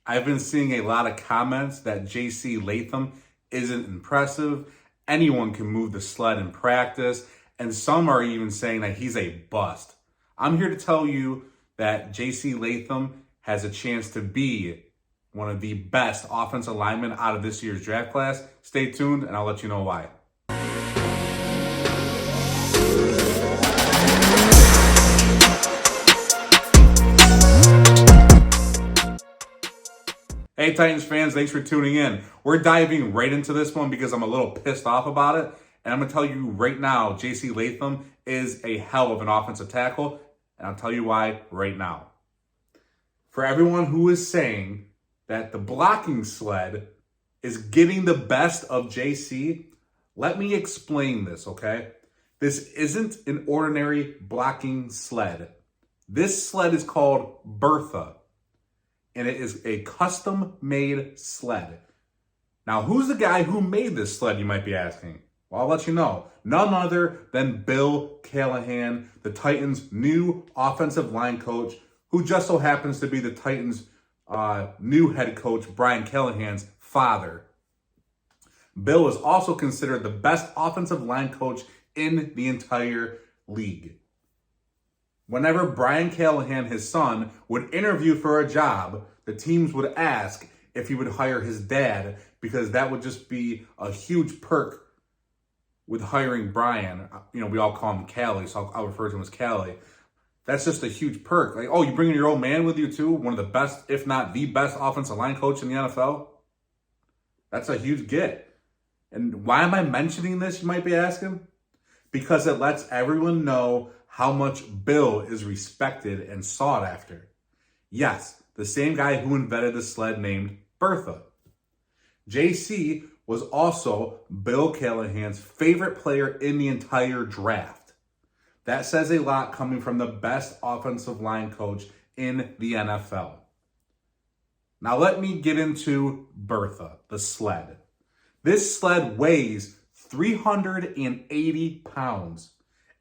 I've been seeing a lot of comments that JC Latham isn't impressive. Anyone can move the sled in practice, and some are even saying that he's a bust. I'm here to tell you that JC Latham has a chance to be one of the best offensive linemen out of this year's draft class. Stay tuned, and I'll let you know why. Hey Titans fans, thanks for tuning in. We're diving right into this one because I'm a little pissed off about it. And I'm going to tell you right now, JC Latham is a hell of an offensive tackle. And I'll tell you why right now. For everyone who is saying that the blocking sled is getting the best of JC, let me explain this, okay? This isn't an ordinary blocking sled. This sled is called Bertha. And it is a custom-made sled. Now, who's the guy who made this sled, you might be asking? Well, I'll let you know. None other than Bill Callahans, the Titans' new offensive line coach, who just so happens to be the Titans' new head coach, Brian Callahans' father. Bill is also considered the best offensive line coach in the entire league. Whenever Brian Callahans, his son, would interview for a job, the teams would ask if he would hire his dad because that would just be a huge perk with hiring Brian. You know, we all call him Callie, so I'll refer to him as Callie. That's just a huge perk. Like, oh, you bringing your old man with you too? One of the best, if not the best offensive line coach in the NFL? That's a huge get. And why am I mentioning this, you might be asking? Because it lets everyone know how much Bill is respected and sought after. Yes, the same guy who invented the sled named Bertha. JC was also Bill Callahans' favorite player in the entire draft. That says a lot coming from the best offensive line coach in the NFL. Now let me get into Bertha, the sled. This sled weighs 380 pounds.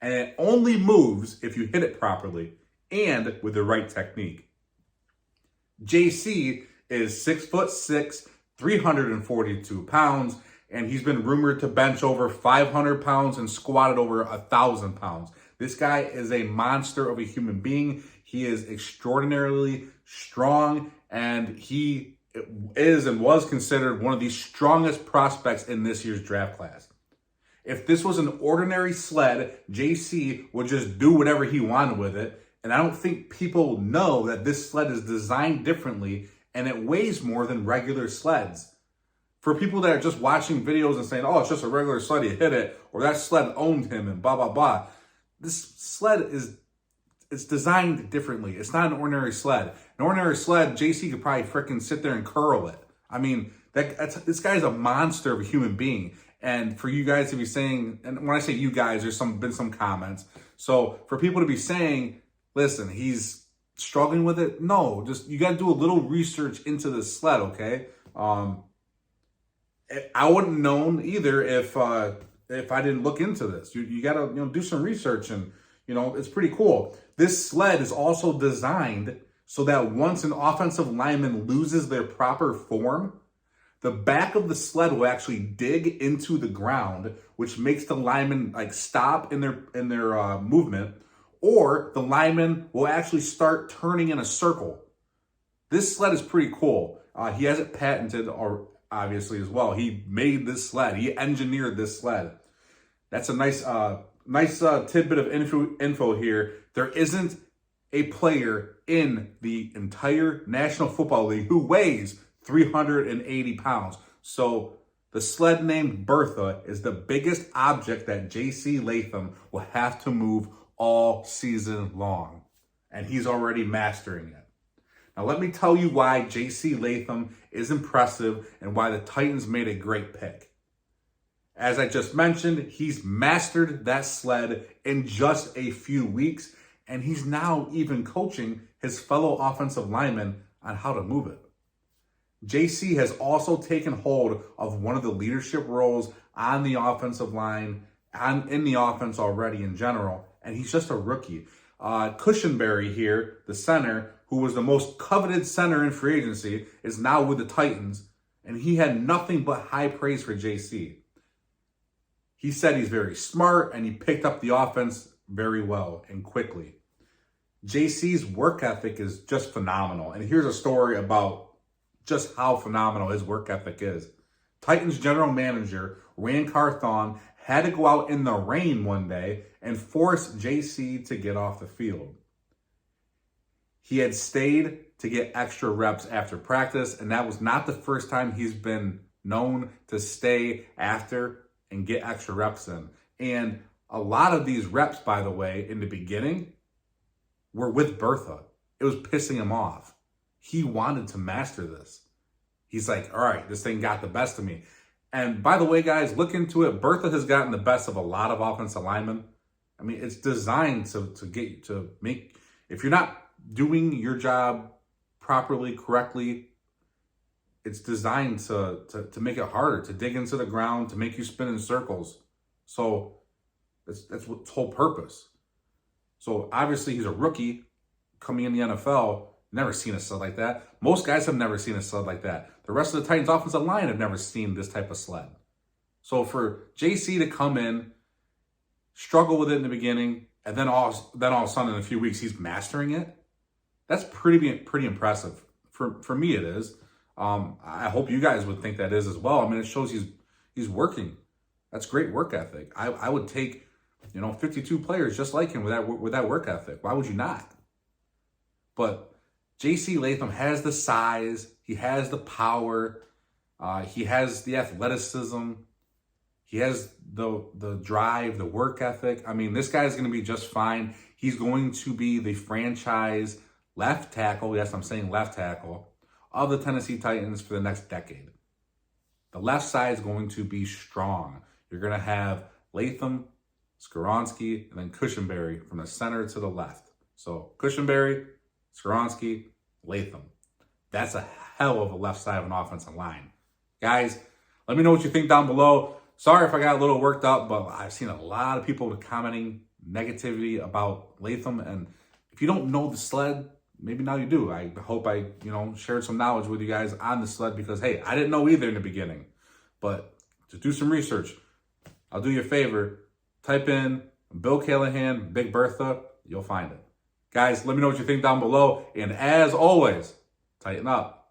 And it only moves if you hit it properly and with the right technique. JC is 6'6", 342 pounds, and he's been rumored to bench over 500 pounds and squatted over 1,000 pounds. This guy is a monster of a human being. He is extraordinarily strong, and he is and was considered one of the strongest prospects in this year's draft class. If this was an ordinary sled, JC would just do whatever he wanted with it. And I don't think people know that this sled is designed differently and it weighs more than regular sleds. For people that are just watching videos and saying, oh, it's just a regular sled, he hit it, or that sled owned him and blah, blah, blah. This sled it's designed differently. It's not an ordinary sled. An ordinary sled, JC could probably freaking sit there and curl it. I mean, this guy's a monster of a human being. And for you guys to be saying, and when I say you guys, there's been some comments. So for people to be saying, listen, he's struggling with it. No, just you got to do a little research into this sled, okay? I wouldn't known either if I didn't look into this. You got to do some research, and it's pretty cool. This sled is also designed so that once an offensive lineman loses their proper form, the back of the sled will actually dig into the ground, which makes the lineman stop in their movement, or the lineman will actually start turning in a circle. This sled is pretty cool. He has it patented, or obviously as well. He made this sled. He engineered this sled. That's a nice tidbit of info here. There isn't a player in the entire National Football League who weighs 380 pounds. So the sled named Bertha is the biggest object that JC Latham will have to move all season long. And he's already mastering it. Now let me tell you why JC Latham is impressive and why the Titans made a great pick. As I just mentioned, he's mastered that sled in just a few weeks, and he's now even coaching his fellow offensive linemen on how to move it. JC has also taken hold of one of the leadership roles on the offensive line and in the offense already in general, and he's just a rookie. Cushenberry here, the center, who was the most coveted center in free agency, is now with the Titans, and he had nothing but high praise for JC. He said he's very smart, and he picked up the offense very well and quickly. JC's work ethic is just phenomenal. And here's a story about just how phenomenal his work ethic is. Titans general manager Rand Carthon had to go out in the rain one day and force JC to get off the field. He had stayed to get extra reps after practice, and that was not the first time he's been known to stay after and get extra reps in. And a lot of these reps, by the way, in the beginning, were with Bertha. It was pissing him off. He wanted to master this. He's like, all right, this thing got the best of me. And by the way, guys, look into it. Bertha has gotten the best of a lot of offensive linemen. I mean, it's designed to make, if you're not doing your job properly, correctly, it's designed to make it harder, to dig into the ground, to make you spin in circles. So that's its whole purpose. So obviously he's a rookie coming in the NFL, never seen a sled like that. Most guys have never seen a sled like that. The rest of the Titans offensive line have never seen this type of sled. So for JC to come in, struggle with it in the beginning, and then all of a sudden in a few weeks he's mastering it, that's pretty impressive. For me it is. I hope you guys would think that is as well. I mean, it shows he's working. That's great work ethic. I would take 52 players just like him with that work ethic. Why would you not? But JC Latham has the size, he has the power, he has the athleticism, he has the drive, the work ethic. I mean, this guy's going to be just fine. He's going to be the franchise left tackle, yes, I'm saying left tackle, of the Tennessee Titans for the next decade. The left side is going to be strong. You're going to have Latham, Skoronski, and then Cushenberry from the center to the left. So Cushenberry, Skoronski, Latham. That's a hell of a left side of an offensive line. Guys, let me know what you think down below. Sorry if I got a little worked up, but I've seen a lot of people commenting negativity about Latham. And if you don't know the sled, maybe now you do. I hope I, shared some knowledge with you guys on the sled because, hey, I didn't know either in the beginning. But to do some research, I'll do you a favor. Type in Bill Callahan, Big Bertha. You'll find it. Guys, let me know what you think down below. And as always, tighten up.